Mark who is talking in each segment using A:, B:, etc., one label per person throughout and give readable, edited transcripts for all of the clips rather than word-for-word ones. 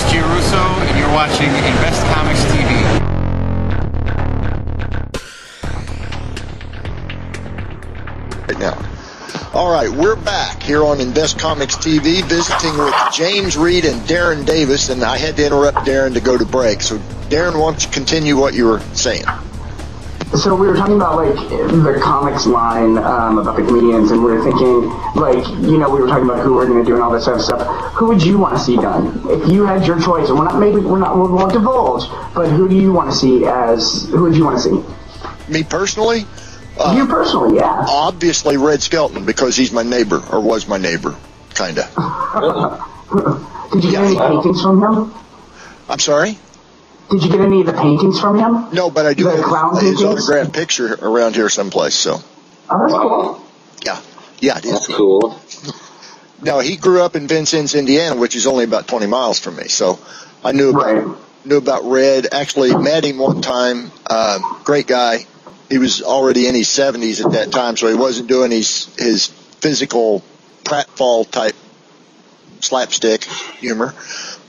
A: is Jay Russo, and you're watching InvestComics TV.
B: Right now. All right, we're back here on InvestComics TV, visiting with Jaymes Reed and Darren Davis, and I had to interrupt Darren to go to break. So, Darren, why don't you continue what you were saying?
C: So we were talking about, like, the comics line about the comedians, and we were thinking, like, you know, we were talking about who we're going to do and all this other stuff. Who would you want to see done? If you had your choice, and we won't divulge, but who do you want to see who would you want to see?
B: Me personally?
C: You personally, yeah.
B: Obviously Red Skelton, because he's my neighbor, or was my neighbor, kind of.
C: Did you get any paintings from him?
B: I'm sorry?
C: Did you get any of the paintings from him?
B: No, but I do have his
C: paintings?
B: autographed picture around here someplace, so.
C: Oh, that's cool.
B: Yeah, it is.
D: That's cool.
B: No, he grew up in Vincennes, Indiana, which is only about 20 miles from me, so I knew about Red. Actually, met him one time. Great guy. He was already in his 70s at that time, so he wasn't doing his physical pratfall type slapstick humor,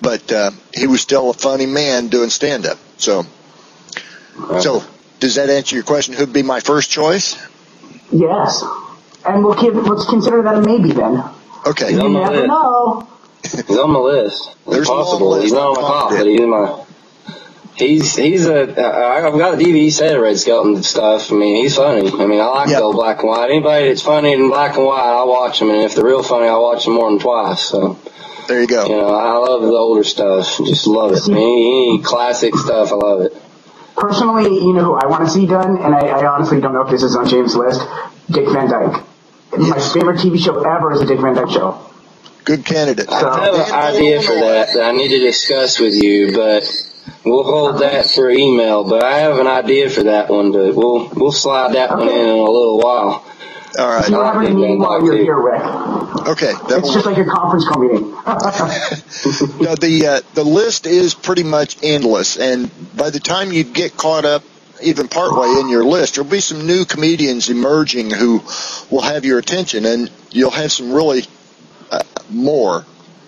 B: but he was still a funny man doing stand-up. So does that answer your question? Who'd be my first choice?
C: Yes, and let's consider that a maybe then.
B: Okay.
C: You never know.
D: He's on my list.
B: There's
D: possible. He's not on my top, but he's in my. I've got a DVD set of Red Skelton stuff. I mean, he's funny. I mean, I like the old black and white. Anybody that's funny in black and white, I'll watch them. And if they're real funny, I'll watch them more than twice. So
B: there you go.
D: You know, I love the older stuff. Just love it. Any classic stuff, I love it.
C: Personally, you know who I want to see done, and I honestly don't know if this is on James' list, Dick Van Dyke.
B: Yes.
C: My favorite TV show ever is a Dick Van Dyke show.
B: Good candidate.
D: I have an idea for that I need to discuss with you, but we'll hold that for email. But I have an idea for that one, but we'll slide that one in a little while.
B: All right.
C: You have a meeting while you're here, Rick.
B: Okay.
C: It's just like a conference call meeting.
B: No, the list is pretty much endless, and by the time you get caught up even partway in your list, there'll be some new comedians emerging who will have your attention, and you'll have some really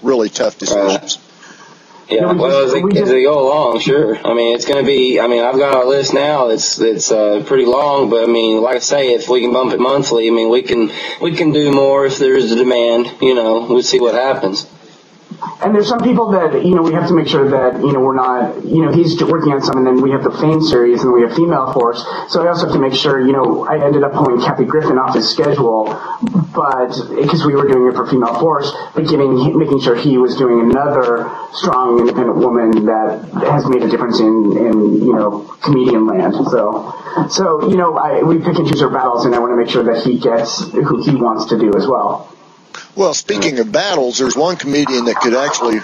B: really tough decisions.
D: Yeah, well, as they go along, sure. I mean, it's going to be, I mean, I've got a list now that's pretty long, but I mean, like I say, if we can bump it monthly, I mean, we can do more if there's a demand, you know, we'll see what happens.
C: And there's some people that, you know, we have to make sure that, you know, we're not, you know, he's working on some, and then we have the Fame series, and we have Female Force. So I also have to make sure, you know, I ended up pulling Kathy Griffin off his schedule, but because we were doing it for Female Force, but making sure he was doing another strong, independent woman that has made a difference in you know, comedian land. So you know, we pick and choose our battles, and I want to make sure that he gets who he wants to do as well.
B: Well, speaking of battles, there's one comedian that could actually,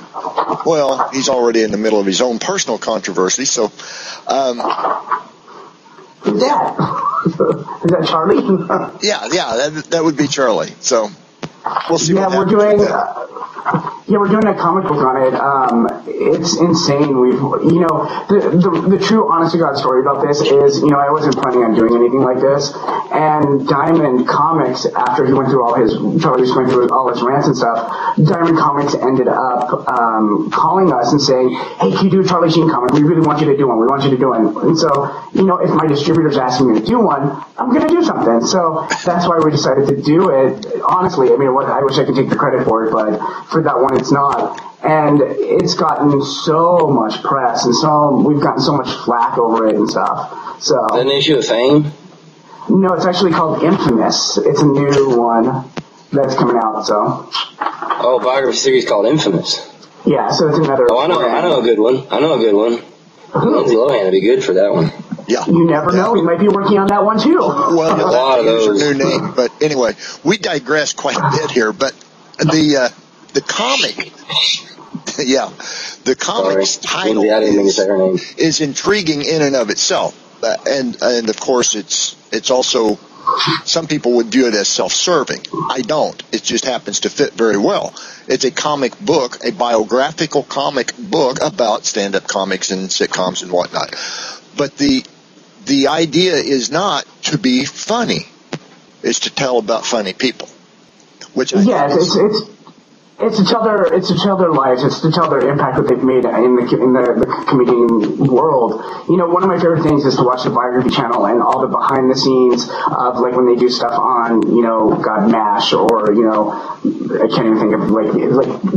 B: well, he's already in the middle of his own personal controversy, so.
C: Who's that? Is that Charlie?
B: yeah, that would be Charlie, so we'll see what happens.
C: We're doing a comic book on it. It's insane. You know, the true honest to God story about this is, you know, I wasn't planning on doing anything like this, and Diamond Comics, after he went through Charlie was going through all his rants and stuff, Diamond Comics ended up calling us and saying, hey, can you do a Charlie Sheen comic? We really want you to do one. We want you to do one. And so, you know, if my distributor's asking me to do one, I'm going to do something. So that's why we decided to do it. Honestly, I mean, I wish I could take the credit for it, but for that one, it's not. And it's gotten so much press, and we've gotten so much flack over it and stuff. So
D: is that an issue of Fame?
C: No, it's actually called Infamous. It's a new one that's coming out. So
D: biography series called Infamous.
C: Yeah, so it's another.
D: Oh, I know a good one. Lindsay Lohan would be good for that one.
B: Yeah.
C: You never know. We might be working on that one too.
B: Well, a lot of those. Use a new name, but anyway, we digress quite a bit here. But the comic, the comic's title is intriguing in and of itself, and of course it's also, some people would view it as self-serving. I don't. It just happens to fit very well. It's a comic book, a biographical comic book about stand-up comics and sitcoms and whatnot. But the idea is not to be funny. It's to tell about funny people, which I think
C: It's to tell their lives. It's to tell their impact that they've made in the comedian world. You know, one of my favorite things is to watch the biography channel and all the behind the scenes of like when they do stuff on, you know, MASH or, you know, I can't even think of like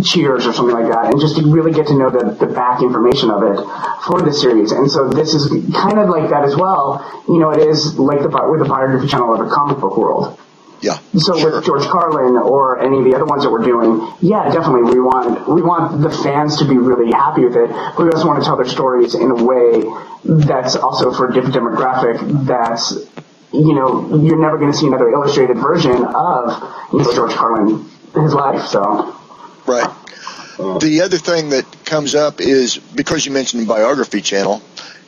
C: Cheers or something like that, and just to really get to know the back information of it for the series. And so this is kind of like that as well. You know, it is like with the biography channel of the comic book world.
B: Yeah.
C: So
B: sure.
C: With George Carlin or any of the other ones that we're doing, yeah, definitely we want the fans to be really happy with it, but we also want to tell their stories in a way that's also for a different demographic. That's, you know, you're never going to see another illustrated version of, you know, George Carlin, his life. So.
B: Right. The other thing that comes up is, because you mentioned the biography channel,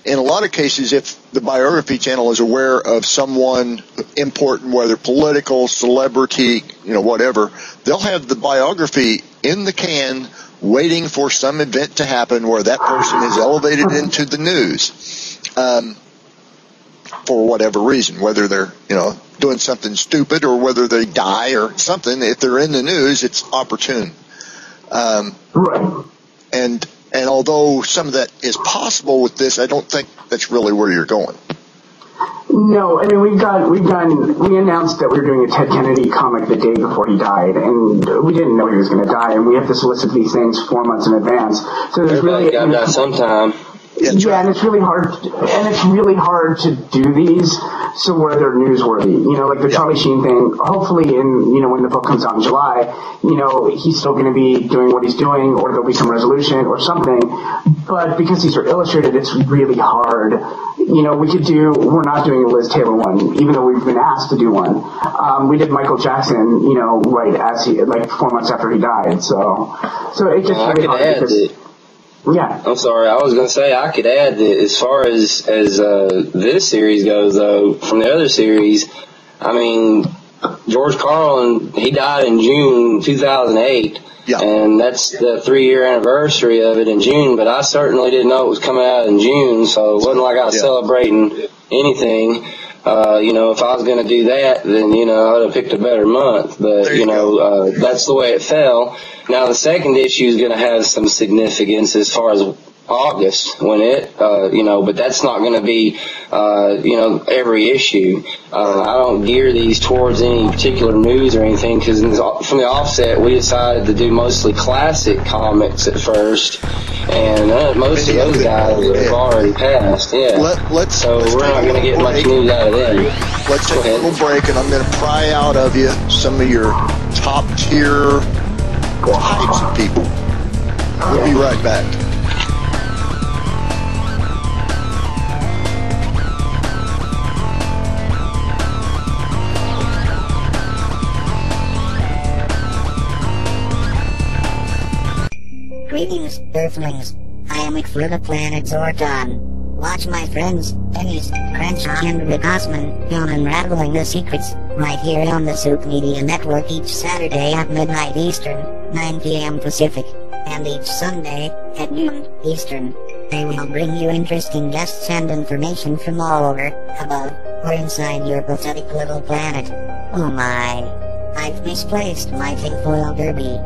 B: in a lot of cases, if the biography channel is aware of someone important, whether political, celebrity, you know, whatever, they'll have the biography in the can waiting for some event to happen where that person is elevated into the news for whatever reason, whether they're, you know, doing something stupid or whether they die or something. If they're in the news, it's opportune.
C: Right.
B: And although some of that is possible with this, I don't think that's really where you're going.
C: No, I mean, we announced that we were doing a Ted Kennedy comic the day before he died, and we didn't know he was going to die, and we have to solicit these things 4 months in advance. So there's really
D: got that sometime.
C: Yeah, and it's really hard. To do these so where they're newsworthy. You know, like the Charlie Sheen thing. Hopefully, when the book comes out in July, you know, he's still going to be doing what he's doing, or there'll be some resolution or something. But because these are illustrated, it's really hard. You know, we're not doing a Liz Taylor one, even though we've been asked to do one. We did Michael Jackson, you know, right as 4 months after he died. So it gets really hard. Yeah.
D: I'm sorry. I was going to say I could add that as far as this series goes, though, from the other series, I mean, George Carlin, he died in June 2008.
B: Yeah.
D: And that's the 3-year anniversary of it in June, but I certainly didn't know it was coming out in June, so it wasn't like I was celebrating anything. You know, if I was going to do that, then, you know, I would have picked a better month. But, that's the way it fell. Now, the second issue is going to have some significance as far as August when it, but that's not going to be, every issue. I don't gear these towards any particular news or anything because from the offset, we decided to do mostly classic comics at first. And most of those guys have already passed, so we're not going to get much news out of them.
B: Let's take a little break, and I'm going to pry out of you some of your top-tier types of people. We'll be right back.
E: Greetings, Earthlings. I am for the planet Zordon. Watch my friends, Dennis, Crenshaw, and Rick Osman, on Unraveling the Secrets, right here on the Soup Media Network each Saturday at midnight Eastern, 9 p.m. Pacific, and each Sunday, at noon Eastern. They will bring you interesting guests and information from all over, above, or inside your pathetic little planet. Oh my. I've misplaced my tinfoil derby.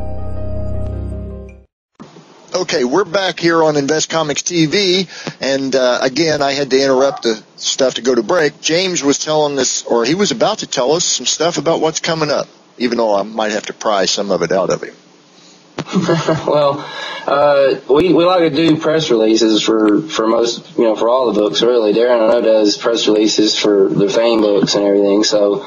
B: Okay, we're back here on InvestComics TV, and again, I had to interrupt the stuff to go to break. James was telling us, or he was about to tell us some stuff about what's coming up, even though I might have to pry some of it out of him.
D: Well, we like to do press releases for most, for all the books, really. Darren, I know, does press releases for the Fame books and everything, so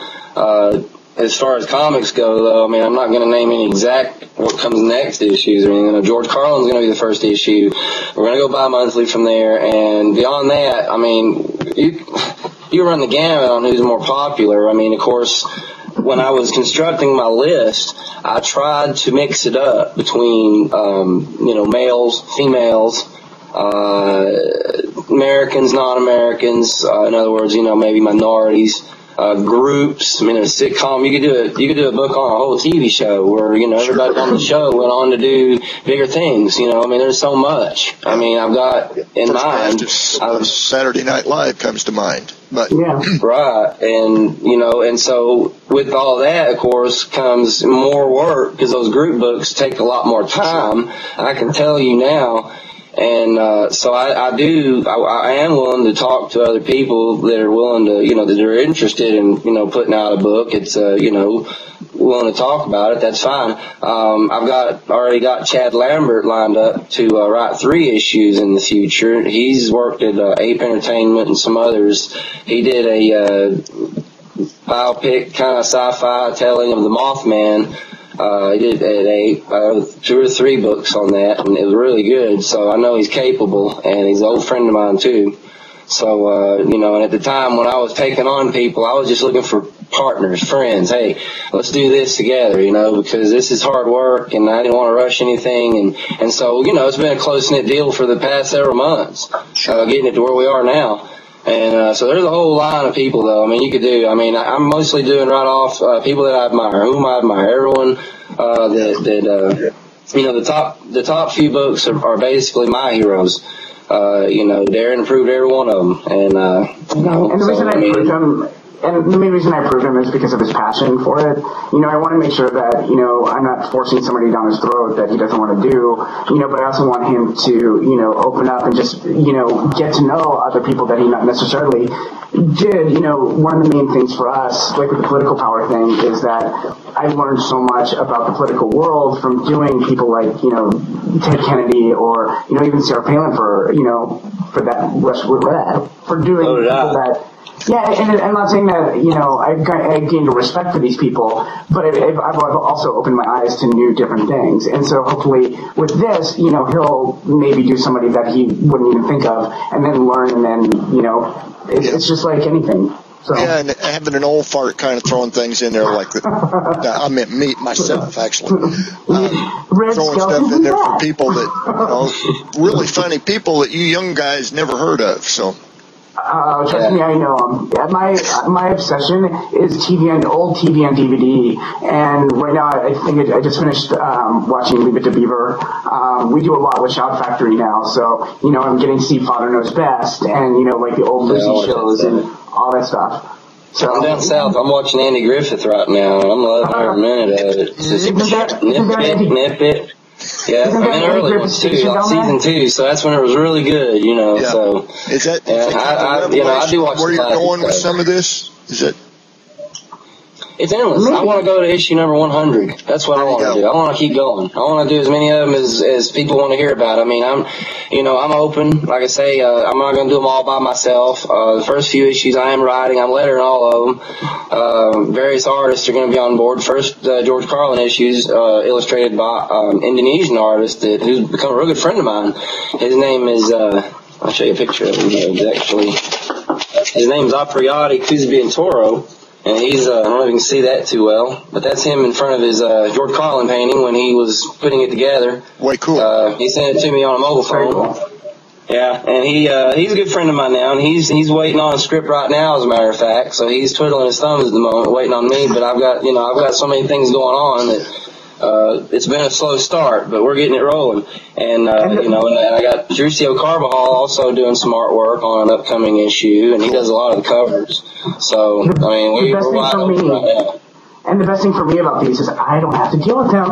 D: as far as comics go, though, I mean, I'm not going to name any exact what comes next issues or anything. George Carlin's going to be the first issue. We're going to go bi-monthly from there, and beyond that, I mean, you run the gamut on who's more popular. I mean, of course, when I was constructing my list, I tried to mix it up between, males, females, Americans, non-Americans, in other words, maybe minorities. groups. I mean, a sitcom. You could do a book on a whole TV show where, you know, everybody on the show went on to do bigger things. You know, I mean, there's so much. I mean, I've got in mind.
B: Saturday Night Live comes to mind. But
C: yeah.
D: Right. And, you know, and so with all that, of course, comes more work because those group books take a lot more time. I can tell you now. And so I am willing to talk to other people that are willing to, you know, that are interested in, you know, putting out a book. It's, you know, willing to talk about it. That's fine. I've already got Chad Lambert lined up to write 3 issues in the future. He's worked at Ape Entertainment and some others. He did a biopic kind of sci-fi telling of the Mothman. He did a 2 or 3 books on that, and it was really good. So I know he's capable, and he's an old friend of mine too. So, you know, and at the time when I was taking on people, I was just looking for partners, friends. Hey, let's do this together, you know, because this is hard work, and I didn't want to rush anything. And so, you know, it's been a close-knit deal for the past several months, getting it to where we are now. And so there's a whole line of people, though. I mean, you could do. I mean, I'm mostly doing right off people that I admire, whom I admire. Everyone that you know, the top few books are basically my heroes. You know, Darren approved every one of them, and you know.
C: And the reason I approved him. And the main reason I approved him is because of his passion for it. You know, I want to make sure that, you know, I'm not forcing somebody down his throat that he doesn't want to do, you know, but I also want him to, you know, open up and just, you know, get to know other people that he not necessarily did. You know, one of the main things for us, like with the political power thing, is that I learned so much about the political world from doing people like, you know, Ted Kennedy or, you know, even Sarah Palin for, you know, for that, for doing people that. Yeah, and I'm not saying that, you know, I gained a respect for these people, but I've also opened my eyes to new different things. And so hopefully with this, you know, he'll maybe do somebody that he wouldn't even think of and then learn, and then, you know, it's just like anything. So.
B: Yeah, and having an old fart kind of throwing things in there like I meant me, myself, actually. Throwing stuff in there for people that, you know, really funny people that you young guys never heard of, so.
C: Trust me, I know them. My obsession is old TV on DVD, and right now I just finished watching Leave It to Beaver. We do a lot with Shout Factory now, so, you know, I'm getting to see Father Knows Best, and, you know, like the old Lucy shows and all that stuff. So,
D: I'm down south. I'm watching Andy Griffith right now, and I'm loving every minute of it. It's just nip it. Yeah, I'm in early ones too, like season 2, so that's when it was really good, you know. Yeah. So
B: is that?
D: I do watch.
B: Where you're going with some of this? Is it?
D: It's endless. I want to go to issue number 100. That's what I want to do. I want to keep going. I want to do as many of them as people want to hear about. I mean, I'm open. Like I say, I'm not going to do them all by myself. The first few issues I am writing, I'm lettering all of them. Various artists are going to be on board. First, George Carlin issues, illustrated by Indonesian artist who's become a real good friend of mine. His name is, I'll show you a picture of him, actually. His name's Apriyadi Kuzbiantoro. And he's, I don't know if you can see that too well, but that's him in front of his George Carlin painting when he was putting it together.
B: Way cool.
D: He sent it to me on a mobile phone. Yeah, and he's a good friend of mine now, and he's waiting on a script right now, as a matter of fact. So he's twiddling his thumbs at the moment, waiting on me. But I've got so many things going on that it's been a slow start, but we're getting it rolling. And you know, and I got Drucio Carbajal also doing some artwork on an upcoming issue, and he does a lot of the covers. So I mean, we're wide open right now.
C: And the best thing for me about these is I don't have to deal with them.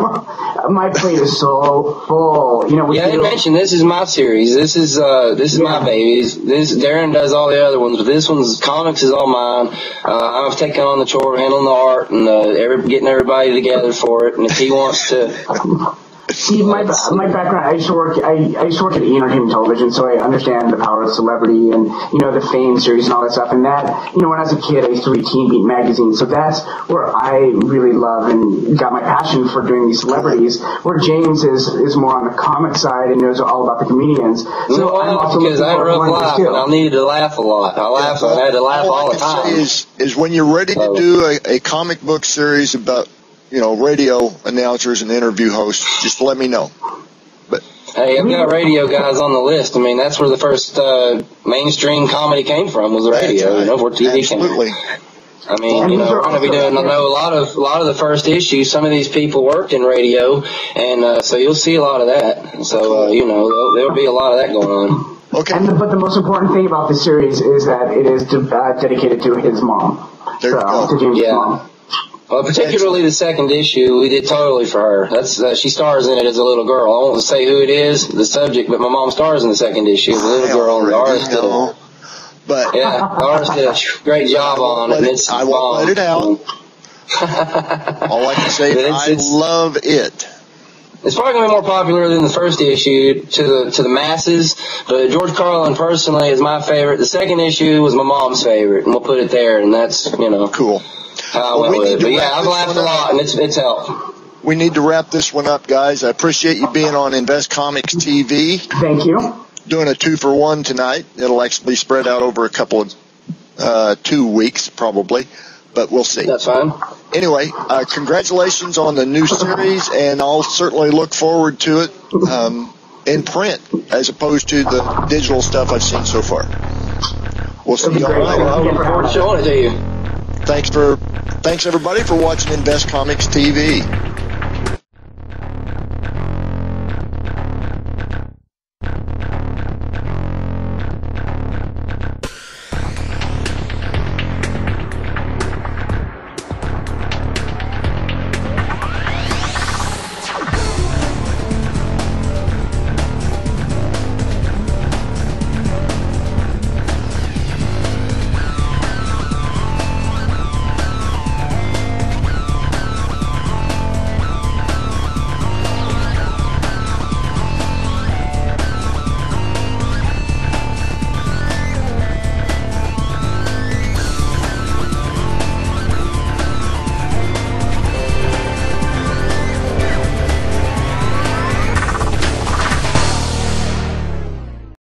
C: My plate is so full. You know,
D: I didn't mention this is my series. This is my babies. Darren does all the other ones, but this one's comics is all mine. I've taken on the chore of handling the art and getting everybody together for it. And if he wants to.
C: See, my background, I used to work at E! Entertainment Television, so I understand the power of celebrity and, you know, the Fame series and all that stuff. And that, you know, when I was a kid, I used to read Teen Beat magazine, so that's where I really love and got my passion for doing these celebrities, where Jaymes is more on the comic side and knows all about the comedians. So I'm also
D: because I had a rough life and I needed to laugh a lot. I had to laugh all the time.
B: Is when you're ready to do a comic book series about, you know, radio announcers and interview hosts, just let me know. But
D: hey, I've got radio guys on the list. I mean, that's where the first mainstream comedy came from, was the radio.
B: Right.
D: You know, where TV
B: Absolutely.
D: came from. I mean, you know, we're going to be doing, I know a lot of the first issues, some of these people worked in radio, and so you'll see a lot of that. So, you know, there'll be a lot of that going on.
C: Okay. But the most important thing about this series is that it is dedicated to his mom.
B: There you go.
C: To Jaymes' mom.
D: Well, particularly the second issue, we did totally for her. That's she stars in it as a little girl. I won't say who it is, the subject, but my mom stars in the second issue as a little girl. And the artist did it.
B: But
D: yeah, the artist did a great job on it.
B: I won't let it out. All I can say is I love it.
D: It's probably going to be more popular than the first issue to the masses, but George Carlin personally is my favorite. The second issue was my mom's favorite, and we'll put it there, and that's, you know.
B: Cool.
D: How I went with it. But yeah, I've laughed a lot, and it's helped.
B: We need to wrap this one up, guys. I appreciate you being on InvestComics TV.
C: Thank you.
B: Doing a 2-for-1 tonight. It'll actually spread out over a couple of 2 weeks, probably, but we'll see.
D: That's fine.
B: Anyway, congratulations on the new series, and I'll certainly look forward to it in print as opposed to the digital stuff I've seen so far. We'll see you all later.
D: I look forward to showing it to you.
B: Thanks everybody for watching InvestComics TV.